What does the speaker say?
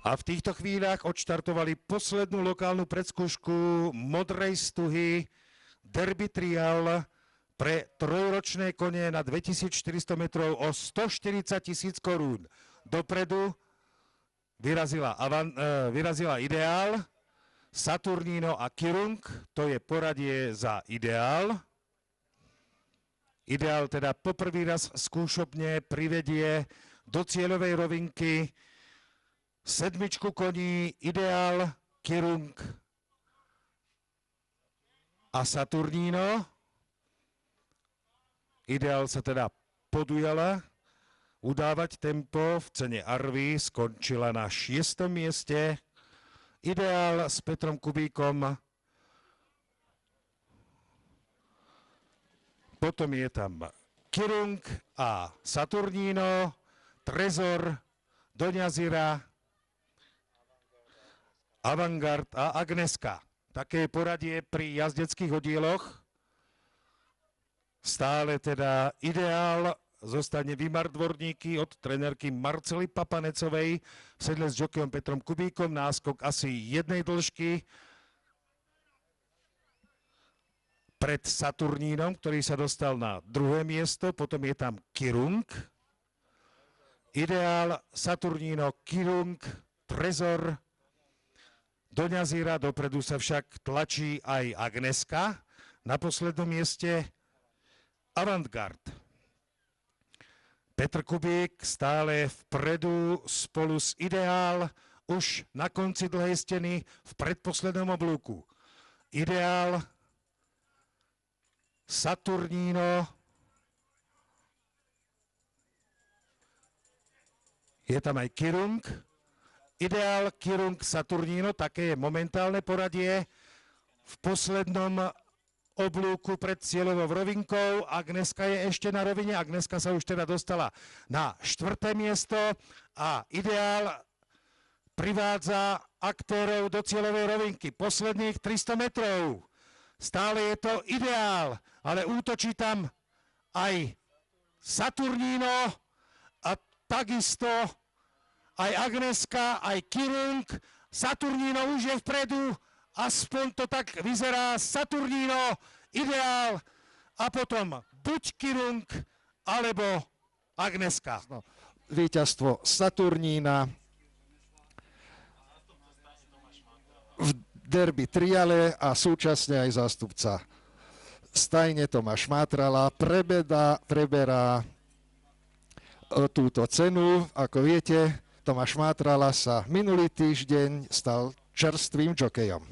A v týchto chvíľach odštartovali poslednú lokálnu predskúšku modrej stuhy Derby Trial pre trojročné kone na 2400 metrov o 140 000 korún. Dopredu vyrazila Ideál, Saturnino a Kirung, to je poradie za Ideál. Ideál teda poprvý raz skúšobne privedie do cieľovej rovinky sedmičku koní Ideál, Kirung a Saturnino. Ideál sa teda podujala udávať tempo v cene Arvy, skončila na 6. mieste. Ideál s Petrom Kubíkom. Potom je tam Kirung a Saturnino, Trezor, Doňa Zira, Avantgard a Agneska. Také poradie pri jazdeckých oddieloch. Stále teda Ideál zostane Vimar Dvorníky od trenérky Marcely Papanecovej v sedle s jokejom Petrom Kubíkom. Náskok asi jednej dĺžky pred Saturnínom, ktorý sa dostal na 2. miesto. Potom je tam Kirung, Ideál, Saturnino, Kirung, Trezor, Doňa Zira. Dopredu sa však tlačí aj Agneska. Na poslednom mieste Avantgard. Petr Kubík stále vpredu spolu s Ideál, už na konci dlhej steny v predposlednom oblúku. Ideál, Saturnino, je tam aj Kirung, Ideál, Kirung, Saturnino, také je momentálne poradie. V poslednom oblúku pred cieľovou rovinkou Agneska je ešte na rovine. Agneska sa už teda dostala na 4. miesto a Ideál privádza aktérov do cieľovej rovinky. Posledných 300 metrov. Stále je to Ideál, ale útočí tam aj Saturnino a takisto aj Agneska, aj Kirung. Saturnino už je vpredu, aspoň to tak vyzerá. Saturnino, Ideál a potom buď Kirung, alebo Agneska. No, víťazstvo Saturnína v Derby Triale a súčasne aj zástupca stajne Tomáš Mátrala preberá túto cenu. Ako viete, Tomáš Mátrala sa minulý týždeň stal čerstvým jokejom.